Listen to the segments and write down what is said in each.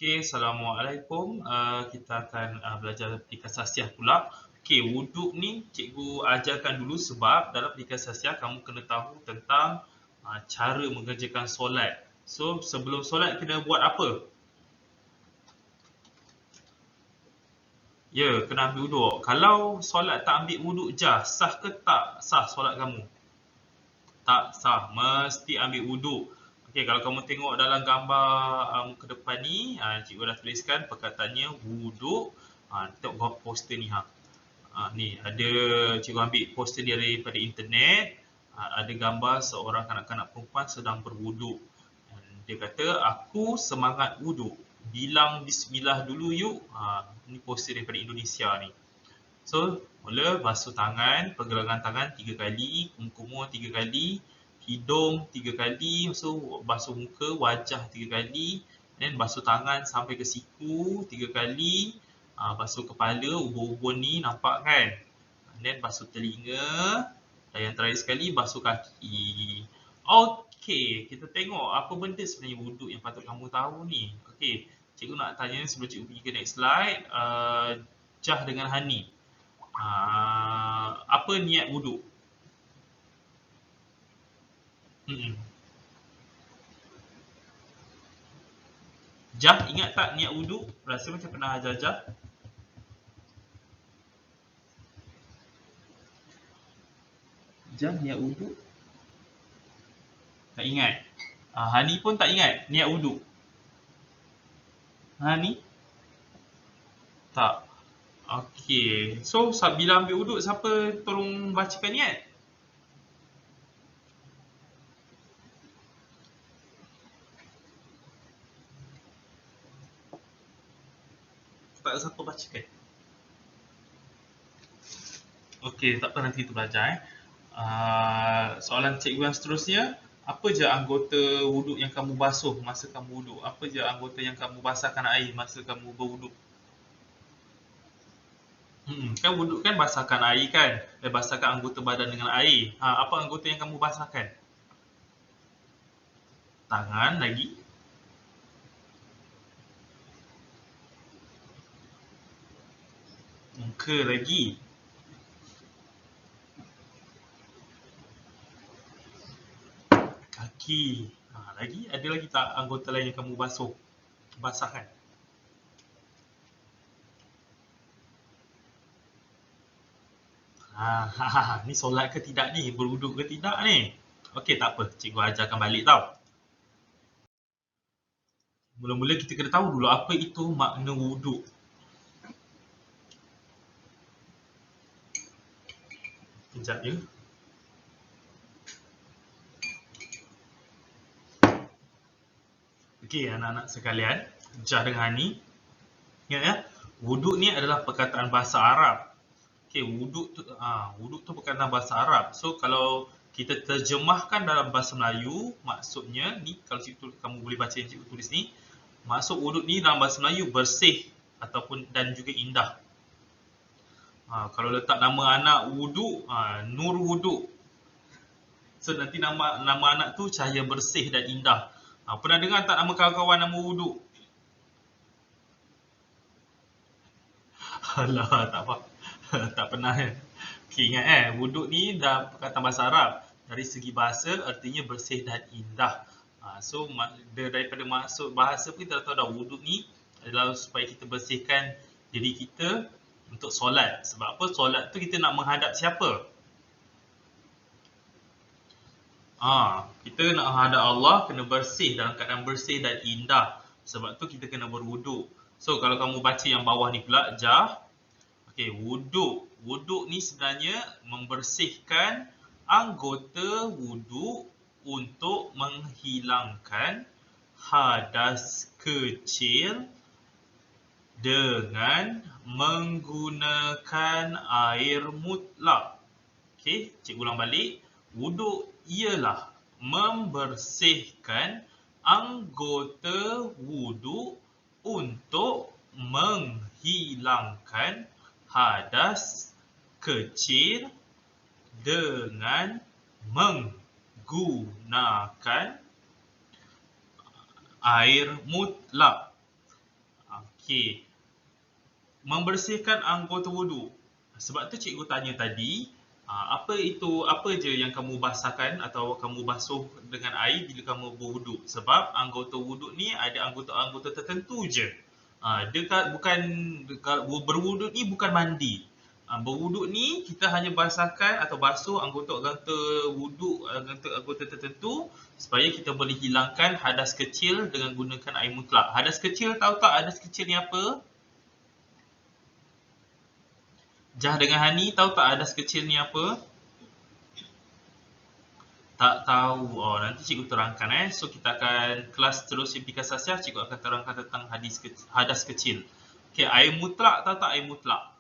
Okey, Assalamualaikum. Kita akan belajar perikasasiah pula. Okey, wuduk ni cikgu ajarkan dulu sebab dalam perikasasiah kamu kena tahu tentang cara mengerjakan solat. So, sebelum solat kena buat apa? Ya, kena ambil wuduk. Kalau solat tak ambil wuduk sah ke tak sah solat kamu? Tak sah, mesti ambil wuduk. Okey, kalau kamu tengok dalam gambar muka depan ni, cikgu dah tuliskan perkataannya wuduk. Tengok poster ni ni ada cikgu ambil poster dia daripada internet. Ada gambar seorang kanak-kanak perempuan sedang berwuduk. Dia kata, aku semangat wuduk. Bilang bismillah dulu yuk. Ni poster daripada Indonesia ni. So, mula basuh tangan, pergelangan tangan 3 kali, kumur 3 kali, hidung 3 kali, so basuh muka, wajah 3 kali, then basuh tangan sampai ke siku 3 kali, basuh kepala, ubun-ubun ni nampak kan? Then basuh telinga, dan yang terakhir sekali basuh kaki. Okey, kita tengok apa benda sebenarnya wuduk yang patut kamu tahu ni. Okey, cikgu nak tanya sebelum cikgu pergi ke next slide, Jah dengan Hani. Apa niat wuduk? Jah, ingat tak niat wuduk? Rasa macam pernah ajar Jah. Jah, niat wuduk? Tak ingat. Hani pun tak ingat niat wuduk. Hani? Tak. Okey. So, bila ambil wuduk, siapa tolong bacakan niat? Tak siapa bacakan. Okey, tak apa, nanti kita belajar. Soalan cikgu yang seterusnya, apa je anggota wuduk yang kamu basuh masa kamu wuduk? Apa je anggota yang kamu basahkan air masa kamu berwuduk? Kan wuduk kan basahkan air kan? Basahkan anggota badan dengan air. Apa anggota yang kamu basahkan? Tangan lagi. Muka lagi. Kaki. Lagi ada lagi tak anggota lain yang kamu basahkan? Ni solat ke tidak ni? Berwuduk ke tidak ni? Okey, tak apa. Cikgu ajarkan balik tau. Mula-mula kita kena tahu dulu apa itu makna wuduk. Sekejap ya. Okey, anak-anak sekalian. Jah dengan Hani. Ingat ya, wuduk ni adalah perkataan bahasa Arab. Okey, wuduk tu perkataan bahasa Arab. So, kalau kita terjemahkan dalam bahasa Melayu, maksudnya ni, kalau kamu boleh baca yang cikgu tulis ni, maksud wuduk ni dalam bahasa Melayu bersih ataupun dan juga indah. Kalau letak nama anak wuduk, Nur Wuduk. So, nanti nama anak tu cahaya bersih dan indah. Pernah dengar tak nama kawan-kawan nama wuduk? Alah, tak apa. Tak pernah. Okay, ingat wuduk ni dah perkataan bahasa Arab. Dari segi bahasa, artinya bersih dan indah. So, daripada maksud bahasa pun kita tahu dah wuduk ni adalah supaya kita bersihkan diri kita untuk solat. Sebab apa? Solat tu kita nak menghadap siapa? Kita nak menghadap Allah, kena bersih dalam keadaan bersih dan indah. Sebab tu kita kena berwuduk. So, kalau kamu baca yang bawah ni pula, Jah. Okey, wuduk. Wuduk ni sebenarnya membersihkan anggota wuduk untuk menghilangkan hadas kecil dengan menggunakan air mutlak. Okey, cikgu ulang balik. Wuduk ialah membersihkan anggota wuduk untuk menghilangkan hadas kecil dengan menggunakan air mutlak. Okey. Membersihkan anggota wuduk. Sebab tu cikgu tanya tadi, apa je yang kamu basahkan atau kamu basuh dengan air bila kamu berwuduk. Sebab anggota wuduk ni ada anggota-anggota tertentu je. Berwuduk ni bukan mandi. Berwuduk ni kita hanya basahkan atau basuh anggota-anggota wuduk, anggota tertentu supaya kita boleh hilangkan hadas kecil dengan gunakan air mutlak. Hadas kecil, tahu tak hadas kecil ni apa? Jah dengan Hani, tahu tak hadas kecil ni apa? Tak tahu. Oh, nanti cikgu terangkan. So, kita akan kelas terus impikan sasiah, cikgu akan terangkan tentang hadas kecil. Okay, air mutlak, tahu tak air mutlak?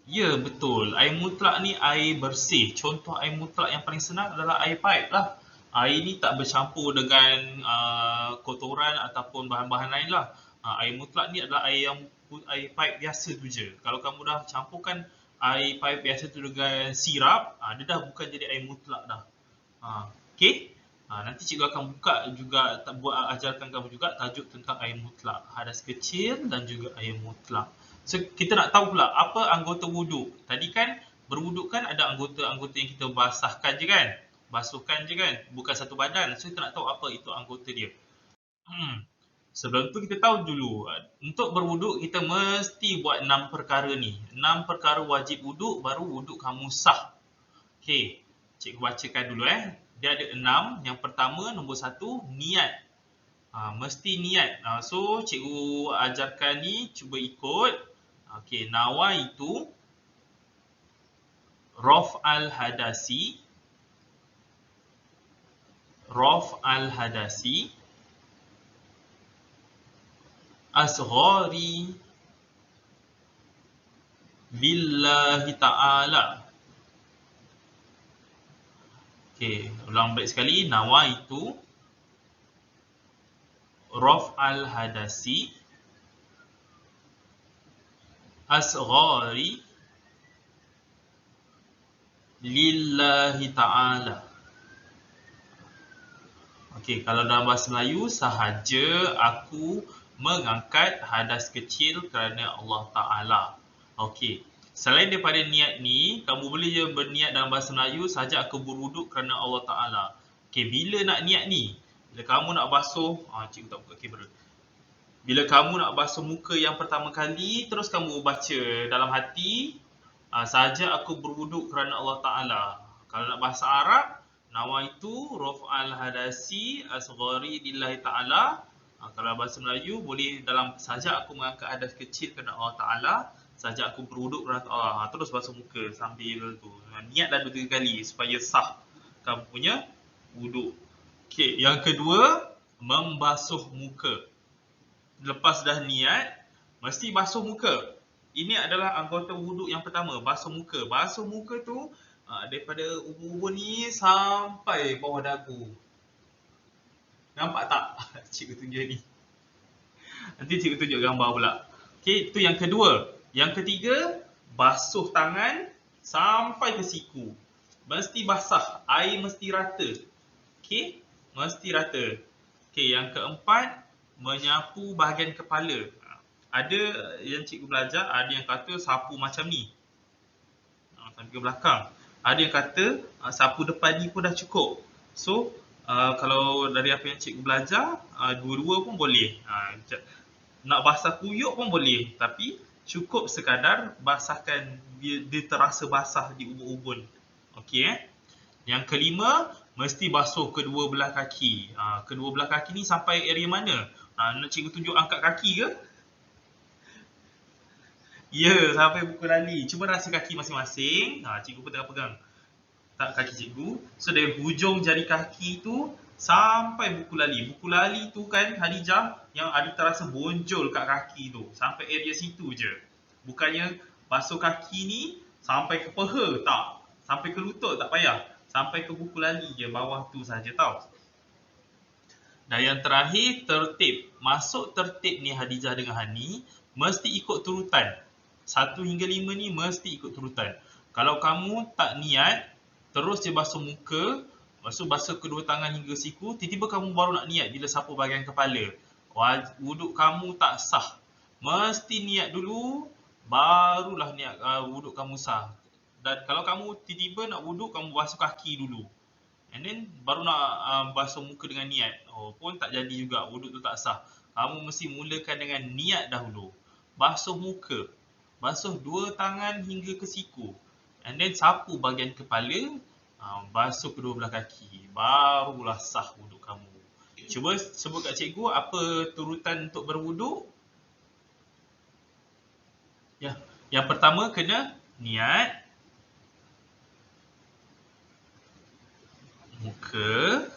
Ya, betul. Air mutlak ni air bersih. Contoh air mutlak yang paling senang adalah air paip lah. Air ni tak bercampur dengan kotoran ataupun bahan-bahan lain lah. Air mutlak ni adalah air paip biasa tu je. Kalau kamu dah campurkan air paip biasa tu dengan sirap, dia dah bukan jadi air mutlak dah. Okay? Nanti cikgu akan buka juga, ajarkan kamu juga tajuk tentang air mutlak. Hadas kecil dan juga air mutlak. So, kita nak tahu pula apa anggota wuduk. Tadi kan berwuduk kan ada anggota-anggota yang kita basahkan je kan? Basuhkan je kan? Bukan satu badan. So, kita nak tahu apa itu anggota dia. Sebelum tu kita tahu dulu, untuk berwuduk kita mesti buat 6 perkara ni. 6 perkara wajib wuduk, baru wuduk kamu sah. Okey, cikgu bacakan dulu Dia ada 6. Yang pertama, nombor 1, niat. Mesti niat. So, cikgu ajarkan ni, cuba ikut. Okey, nawa itu raf'al hadasi. Raf'al hadasi. Asghari lillahi ta'ala. Okey, ulang balik sekali. Nawa itu raf'al hadasi asghari lillahi ta'ala. Okey, kalau dalam bahasa Melayu, sahaja aku mengangkat hadas kecil kerana Allah Ta'ala. Okey, selain daripada niat ni, kamu boleh je berniat dalam bahasa Melayu, sahaja aku berwuduk kerana Allah Ta'ala. Okey, bila nak niat ni? Bila kamu nak basuh, cikgu tak buka kamera. Bila kamu nak basuh muka yang pertama kali, terus kamu baca dalam hati, sahaja aku berwuduk kerana Allah Ta'ala. Kalau nak bahasa Arab, nawa itu raf'al hadasi asghari lillahi ta'ala. Kalau bahasa Melayu, boleh dalam sahaja aku mengangkat hadas kecil kerana Allah Ta'ala, sahaja aku berwuduk kerana Allah. Terus basuh muka sambil tu. Niat dah 2 kali supaya sah kamu punya wuduk. Okey, yang kedua, membasuh muka. Lepas dah niat, mesti basuh muka. Ini adalah anggota wuduk yang pertama, basuh muka. Basuh muka tu daripada ubun-ubun ni sampai bawah dagu. Nampak tak? Cikgu tunjuk ni. Nanti cikgu tunjuk gambar pula. Okey, itu yang kedua. Yang ketiga, basuh tangan sampai ke siku. Mesti basah, air mesti rata. Okey, mesti rata. Okey, yang keempat, menyapu bahagian kepala. Ada yang cikgu belajar, ada yang kata sapu macam ni. Sampai ke belakang. Ada yang kata sapu depan ni pun dah cukup. So, kalau dari apa yang cikgu belajar, dua-dua pun boleh. Nak basah kuyuk pun boleh. Tapi cukup sekadar basahkan dia terasa basah di ubun-ubun. Okey Yang kelima, mesti basuh kedua belah kaki. Kedua belah kaki ni sampai area mana? Nak cikgu tunjuk angkat kaki ke? Ya, sampai buku lali. Cuba rasa kaki masing-masing. Cikgu pun tengah pegang tak kaki cikgu. So, dari hujung jari kaki tu sampai buku lali. Buku lali tu kan, Hadijah, yang ada terasa bonjol kat kaki tu. Sampai area situ je. Bukannya basuh kaki ni sampai ke peha, tak. Sampai ke lutut, tak payah. Sampai ke buku lali je, bawah tu saja tau. Dan yang terakhir, tertib. Masuk tertib ni Hadijah dengan Hani, mesti ikut turutan. 1 hingga 5 ni mesti ikut turutan. Kalau kamu tak niat, terus je basuh muka, lepas tu basuh kedua tangan hingga siku, tiba-tiba kamu baru nak niat bila sapu bahagian kepala. wuduk kamu tak sah. Mesti niat dulu, barulah niat wuduk kamu sah. Dan kalau kamu tiba-tiba nak wuduk, kamu basuh kaki dulu. And then baru nak basuh muka dengan niat. Oh, pun tak jadi juga, wuduk tu tak sah. Kamu mesti mulakan dengan niat dahulu. Basuh muka, basuh dua tangan hingga ke siku. And then sapu bahagian kepala, basuh kedua belah kaki. Barulah sah wuduk kamu. Cuba sebut kat cikgu apa turutan untuk berwuduk. Ya, yang pertama kena niat, muka.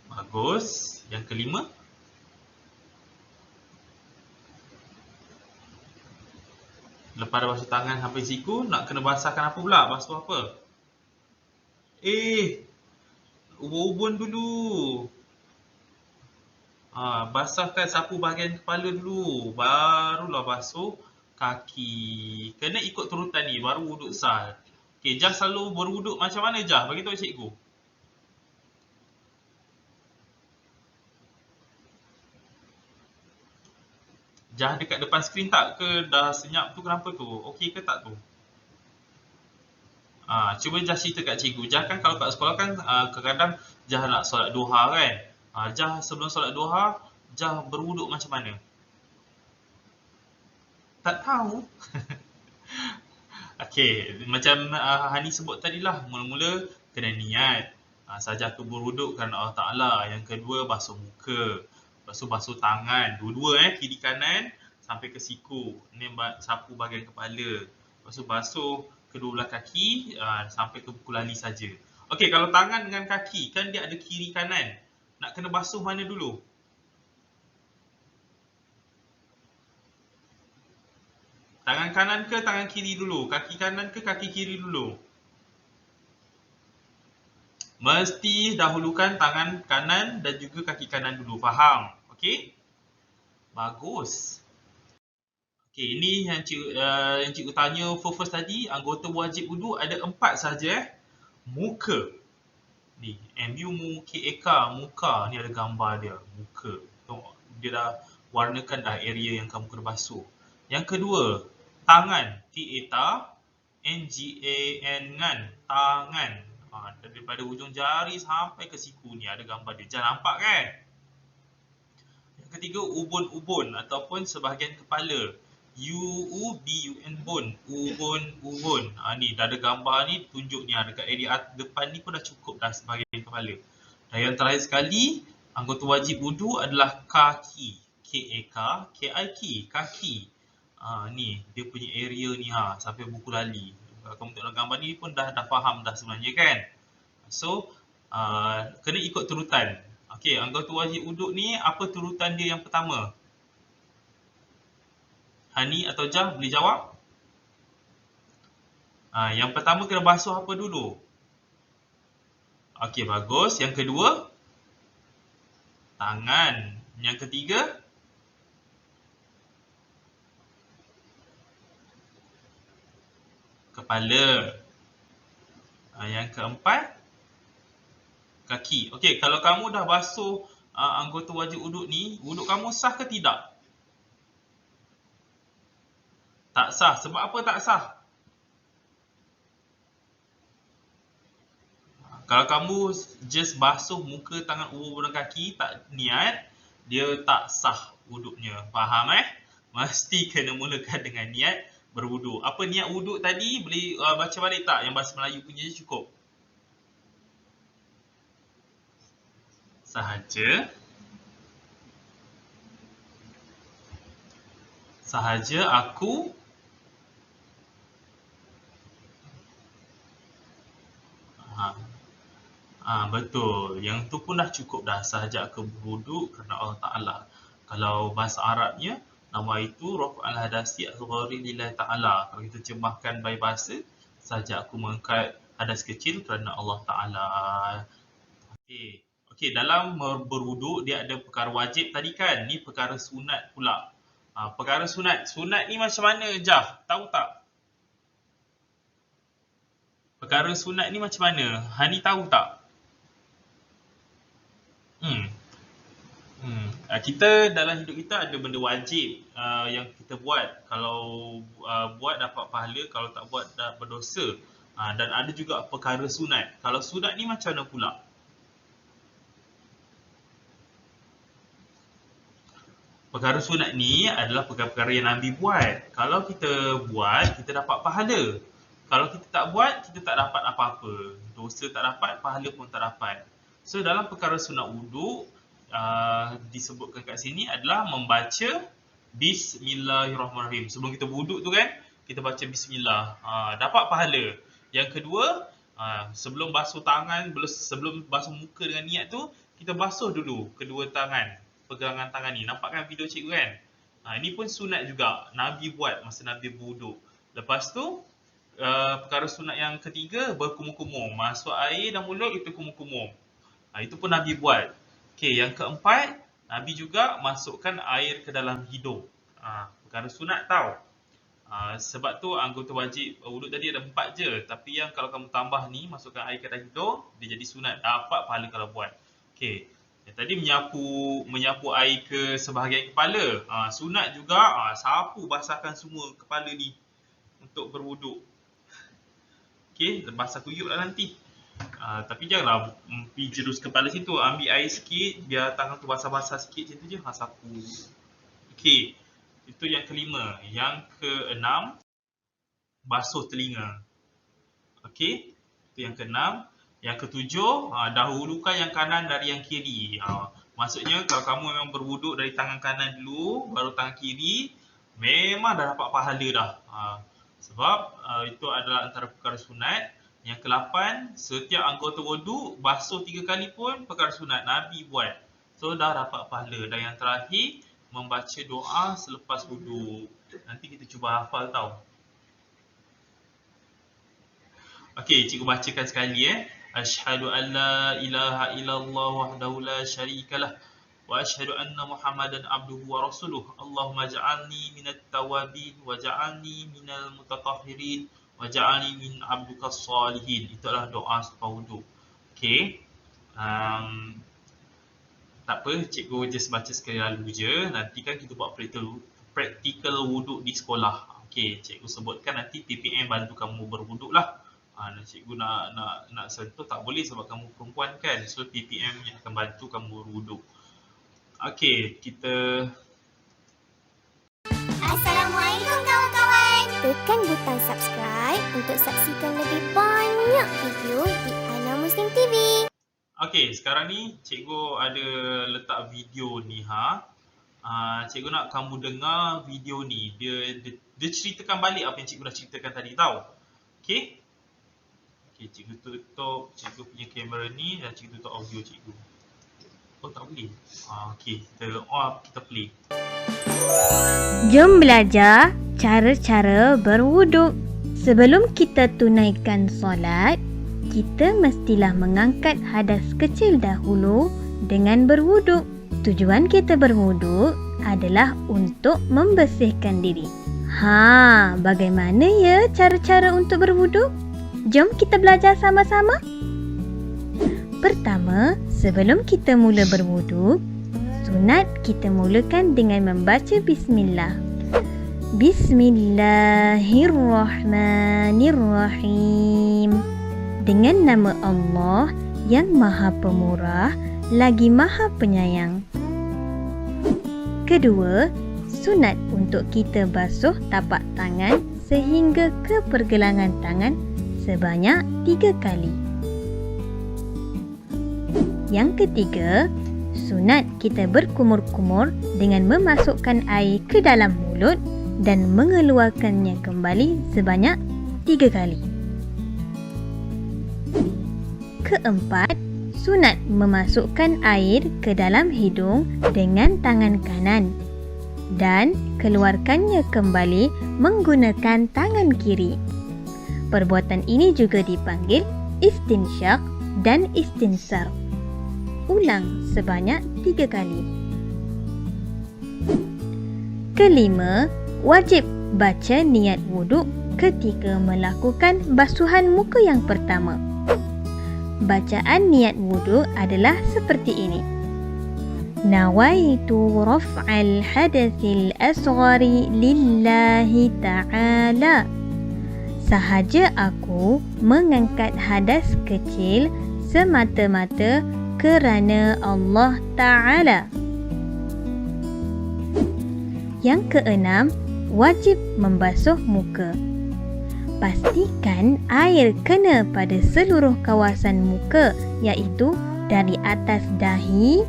Bagus. Yang kelima, lepas dah basuh tangan sampai siku, nak kena basahkan apa pula? Basuh apa? Ubun-ubun dulu. Basahkan sapu bahagian kepala dulu. Barulah basuh kaki. Kena ikut turutan ni, baru wuduk sah. Okay, Jah selalu berwuduk macam mana Jah? Bagi tahu cikgu. Jah dekat depan skrin tak ke? Dah senyap tu kenapa tu? Okey ke tak tu? Cuba Jah cerita kat cikgu. Jah kan kalau kat sekolah kan kadang-kadang Jah nak solat duha kan. Jah sebelum solat duha, Jah berwuduk macam mana? Tak tahu. Okey, macam Hani sebut tadilah, mula-mula kena niat. Saja aku berwuduk kerana Allah Ta'ala. Yang kedua, basuh muka. Lepas tu basuh tangan. Dua-dua kiri kanan sampai ke siku. Ini sapu bahagian kepala. Lepas tu basuh kedua belah kaki sampai ke buku lali saja. Okey, kalau tangan dengan kaki, kan dia ada kiri kanan. Nak kena basuh mana dulu? Tangan kanan ke tangan kiri dulu? Kaki kanan ke kaki kiri dulu? Mesti dahulukan tangan kanan dan juga kaki kanan dulu. Faham? Okey? Bagus. Okey, ini yang cikgu tanya first tadi. Anggota wajib wuduk ada 4 saja. Muka. Ni, M-U-K-A-K, muka. Ni ada gambar dia. Muka. Tengok, dia dah warnakan dah area yang kamu kena basuh. Yang kedua, tangan. T-A-T-A, N-G-A-N, ngan. Tangan. Daripada hujung jari sampai ke siku ni ada gambar dia. Jangan nampak kan? Yang ketiga, ubun-ubun ataupun sebahagian kepala. U-U-B-U-N, bun. Ubun-ubun. Ni dah ada gambar ni, tunjuk ni dekat area depan ni pun dah cukup dah sebahagian kepala. Dan yang terakhir sekali, anggota wajib wudu adalah kaki. K-A-K, K-I-K, kaki. Ni dia punya area ni sampai buku lali. Kalau kamu tengok gambar ni pun dah faham dah sebenarnya kan. So, kena ikut turutan. Okey, anggota wajib wuduk ni apa turutan dia yang pertama? Hani atau Jah boleh jawab? Yang pertama kena basuh apa dulu? Okey, bagus. Yang kedua? Tangan. Yang ketiga? Kepala. Yang keempat? Kaki. Okey, kalau kamu dah basuh anggota wajib wuduk ni, wuduk kamu sah ke tidak? Tak sah. Sebab apa tak sah? Kalau kamu just basuh muka, tangan, ubun dan kaki, tak niat, dia tak sah wuduknya. Faham Mesti kena mulakan dengan niat berwuduk. Apa niat wuduk tadi? Boleh baca balik tak? Yang bahasa Melayu punya je cukup. Sahaja aku betul. Yang tu pun dah cukup dah. Sahaja aku berwuduk kerana Allah Ta'ala. Kalau bahasa Arabnya, nama itu Raf'al hadasi al-ghari lillahi ta'ala. Kalau kita terjemahkan by bahasa, sahaja aku mengangkat hadas kecil kerana Allah Ta'ala. Okey, dalam berwuduk dia ada perkara wajib tadi kan? Ni perkara sunat pula. Perkara sunat. Sunat ni macam mana Jah? Tahu tak? Perkara sunat ni macam mana? Hani tahu tak? Kita dalam hidup kita ada benda wajib yang kita buat. Kalau buat dapat pahala, kalau tak buat dah berdosa. Dan ada juga perkara sunat. Kalau sunat ni macam mana pula? Perkara sunat ni adalah perkara-perkara yang Nabi buat. Kalau kita buat, kita dapat pahala. Kalau kita tak buat, kita tak dapat apa-apa. Dosa tak dapat, pahala pun tak dapat. So dalam perkara sunat wuduk, disebutkan kat sini adalah membaca Bismillahirrahmanirrahim. Sebelum kita berwuduk tu kan, kita baca Bismillah. Dapat pahala. Yang kedua, sebelum basuh tangan, sebelum basuh muka dengan niat tu, kita basuh dulu kedua tangan, pegangan tangan ni. Nampak kan video cikgu kan? Ini pun sunat juga. Nabi buat masa Nabi berwuduk. Lepas tu, perkara sunat yang ketiga, berkumur-kumur. Masuk air dan mulut, kita kumur-kumur. Itu pun Nabi buat. Okey, yang keempat, Nabi juga masukkan air ke dalam hidung. Perkara sunat tau. Sebab tu anggota wajib wuduk tadi ada 4 je. Tapi yang kalau kamu tambah ni, masukkan air ke dalam hidung, dia jadi sunat. Dapat pahala kalau buat. Okey. Yang tadi menyapu air ke sebahagian kepala. Sunat juga, sapu basahkan semua kepala ni untuk berwuduk. Okey, basah kuyup lah nanti. Tapi janganlah pergi jerus kepala situ. Ambil air sikit, biar tangan tu basah-basah sikit macam tu je. Sapu. Okey. Itu yang kelima. Yang keenam, basuh telinga. Okey. Itu yang keenam. Yang ketujuh, dahulukan yang kanan dari yang kiri. Maksudnya kalau kamu memang berwuduk dari tangan kanan dulu, baru tangan kiri, memang dah dapat pahala dah. Sebab itu adalah antara perkara sunat. Yang ke-8, setiap anggota wuduk basuh 3 kali pun perkara sunat Nabi buat. So dah dapat pahala. Dan yang terakhir, membaca doa selepas wuduk. Nanti kita cuba hafal tau. Okey, cikgu bacakan sekali Asyhadu an la ilaha illallah wahdahu la syarikalah wa asyhadu anna Muhammadan abduhu wa rasuluh. Allahumma ja'alni minat tawabin wa ja'alni minal mutatahhirin wa ja'alni min abdukas salihin. Itu adalah doa selepas wuduk. Okey. Tak apa, cikgu just baca sekali lalu je. Nanti kan kita buat practical wuduk di sekolah. Okey, cikgu sebutkan nanti PPM bantu kamu berwuduk lah. Cikgu nak sentuh tak boleh sebab kamu perempuan kan. So PPM yang akan bantu kamu berwuduk. Okey, kita... Assalamualaikum kawan-kawan. Tekan butang subscribe untuk saksikan lebih banyak video di Ana Muslim TV. Okey, sekarang ni cikgu ada letak video ni cikgu nak kamu dengar video ni. Dia ceritakan balik apa yang cikgu dah ceritakan tadi tau. Okey? Okey, cikgu tutup cikgu punya kamera ni dan cikgu tutup audio cikgu. Oh, tak boleh. Okey, kita play. Jom belajar cara-cara berwuduk. Sebelum kita tunaikan solat, kita mestilah mengangkat hadas kecil dahulu dengan berwuduk. Tujuan kita berwuduk adalah untuk membersihkan diri. Bagaimana ya cara-cara untuk berwuduk? Jom kita belajar sama-sama. Pertama, sebelum kita mula berwuduk, sunat kita mulakan dengan membaca Bismillah. Bismillahirrahmanirrahim. Dengan nama Allah yang Maha Pemurah lagi Maha Penyayang. Kedua, sunat untuk kita basuh tapak tangan sehingga ke pergelangan tangan sebanyak 3 kali. Yang ketiga, sunat kita berkumur-kumur dengan memasukkan air ke dalam mulut dan mengeluarkannya kembali sebanyak 3 kali. Keempat, sunat memasukkan air ke dalam hidung dengan tangan kanan dan keluarkannya kembali menggunakan tangan kiri. Perbuatan ini juga dipanggil istinsyaq dan istinsar. Ulang sebanyak 3 kali. Kelima, wajib baca niat wuduk ketika melakukan basuhan muka yang pertama. Bacaan niat wuduk adalah seperti ini. Nawaitu raf'al hadathil asghari lillahi ta'ala. Sahaja aku mengangkat hadas kecil semata-mata kerana Allah Ta'ala. Yang keenam, wajib membasuh muka. Pastikan air kena pada seluruh kawasan muka, iaitu dari atas dahi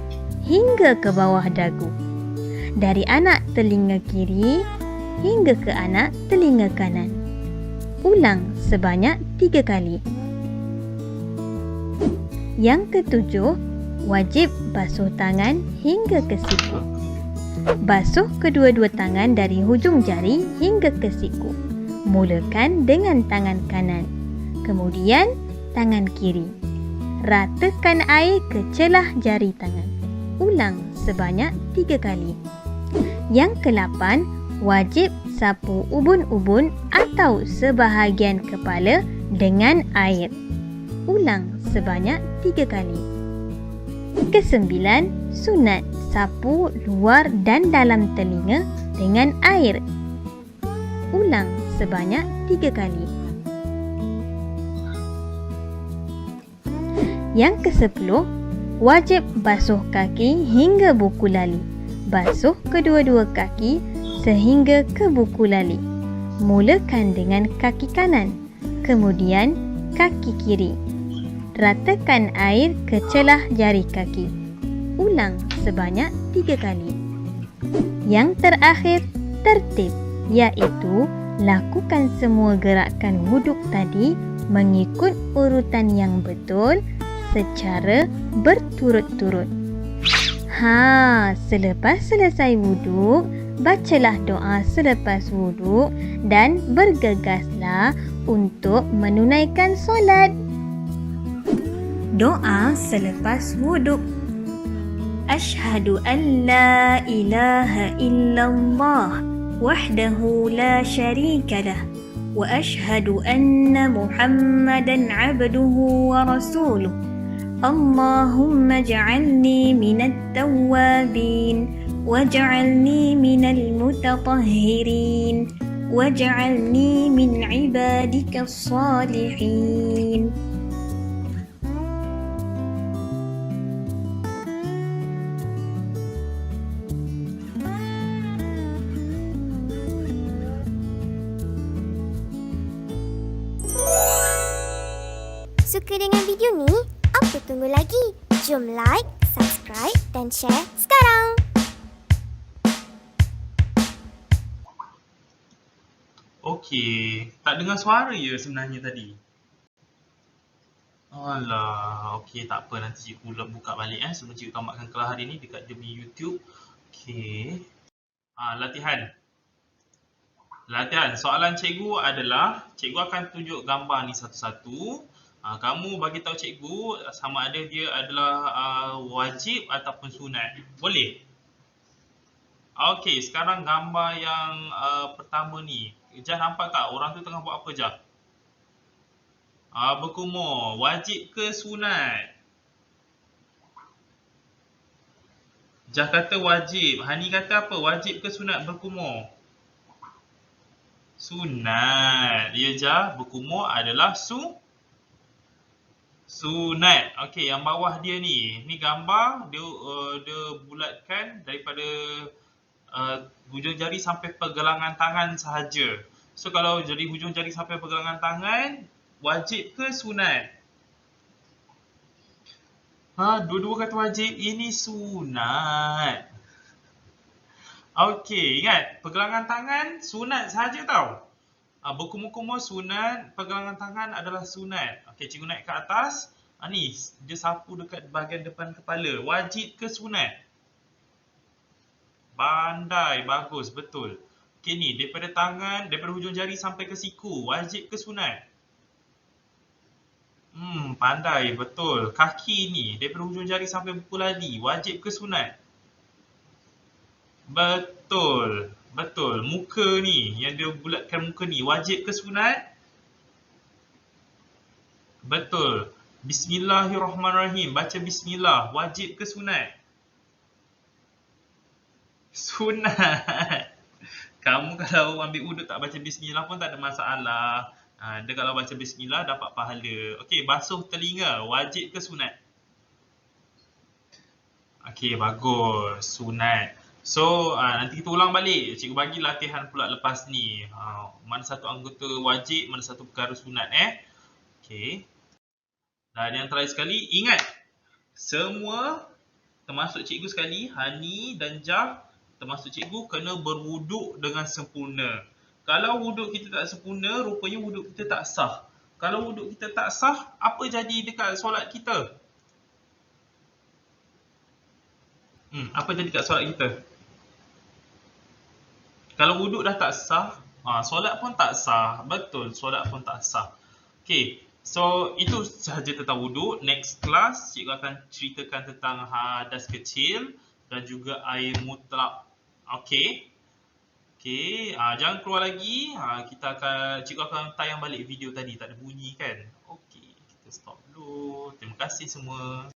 hingga ke bawah dagu. Dari anak telinga kiri hingga ke anak telinga kanan. Ulang sebanyak 3 kali. Yang ketujuh, wajib basuh tangan hingga ke siku. Basuh kedua-dua tangan dari hujung jari hingga ke siku. Mulakan dengan tangan kanan, kemudian tangan kiri. Ratakan air ke celah jari tangan. Ulang sebanyak 3 kali. Yang ke-8, wajib sapu ubun-ubun atau sebahagian kepala dengan air. Ulang sebanyak 3 kali. Ke-9, sunat sapu luar dan dalam telinga dengan air. Ulang sebanyak 3 kali. Yang ke-10, wajib basuh kaki hingga buku lali. Basuh kedua-dua kaki sehingga ke buku lali. Mulakan dengan kaki kanan, kemudian kaki kiri. Ratakan air ke celah jari kaki. Ulang sebanyak 3 kali. Yang terakhir, tertib, iaitu lakukan semua gerakan wuduk tadi mengikut urutan yang betul secara berturut-turut. Selepas selesai wuduk, bacalah doa selepas wuduk dan bergegaslah untuk menunaikan solat. Doa selepas wuduk. Asyhadu an la ilaha illallah wahdahu la syarika lah wa asyhadu anna Muhammadan abduhu wa rasuluh. Allahumma ja'alni minat tawwabin waj'alni minal mutatahhirin waj'alni min ibadikas salihin. Suka dengan video ni? Apa tunggu lagi? Jom like, subscribe dan share sekarang. Okey, tak dengar suara je sebenarnya tadi. Alah, okey tak apa, nanti cikgu buka balik sebelum cikgu tamatkan kelas hari ni dekat dia punya YouTube. Okey. Latihan. Soalan cikgu adalah, cikgu akan tunjuk gambar ni satu-satu. Kamu bagi tahu cikgu sama ada dia adalah wajib ataupun sunat. Boleh? Okey, sekarang gambar yang pertama ni. Jah nampak tak orang tu tengah buat apa Jah? Berkumur. Wajib ke sunat? Jah kata wajib. Hani kata apa? Wajib ke sunat berkumur? Sunat. Ya Jah, berkumur adalah sunat. Okey, yang bawah dia ni. Ni gambar dia bulatkan daripada hujung jari sampai pergelangan tangan sahaja. So kalau jadi hujung jari sampai pergelangan tangan, wajib ke sunat? Dua-dua kata wajib. Ini sunat. Okey, ingat pergelangan tangan sunat sahaja tau. Berkumur-kumur sunat, pergelangan tangan adalah sunat. Okey, cikgu naik ke atas. Ni, dia sapu dekat bahagian depan kepala. Wajib ke sunat? Pandai, bagus, betul. Okey ni, daripada tangan, daripada hujung jari sampai ke siku. Wajib ke sunat? Pandai, betul. Kaki ni, daripada hujung jari sampai buku lali. Wajib ke sunat? Betul. Betul. Muka ni, yang dia bulatkan muka ni, wajib ke sunat? Betul. Bismillahirrahmanirrahim. Baca bismillah. Wajib ke sunat? Sunat. Kamu kalau ambil wuduk tak baca bismillah pun tak ada masalah. Dia kalau baca bismillah dapat pahala. Okey, basuh telinga. Wajib ke sunat? Okey, bagus. Sunat. So, nanti kita ulang balik. Cikgu bagi latihan pula lepas ni. Mana satu anggota wajib, mana satu perkara sunat Okey. Dan yang terakhir sekali, ingat. Semua, termasuk cikgu sekali, Hani dan Jah, termasuk cikgu, kena berwuduk dengan sempurna. Kalau wuduk kita tak sempurna, rupanya wuduk kita tak sah. Kalau wuduk kita tak sah, apa jadi dekat solat kita? Apa jadi dekat solat kita? Kalau wuduk dah tak sah, solat pun tak sah. Betul, solat pun tak sah. Okay, so itu sahaja tentang wuduk. Next class, cikgu akan ceritakan tentang hadas kecil dan juga air mutlak. Okay. Okay, jangan keluar lagi. Cikgu akan tayang balik video tadi. Tak ada bunyi kan? Okay, kita stop dulu. Terima kasih semua.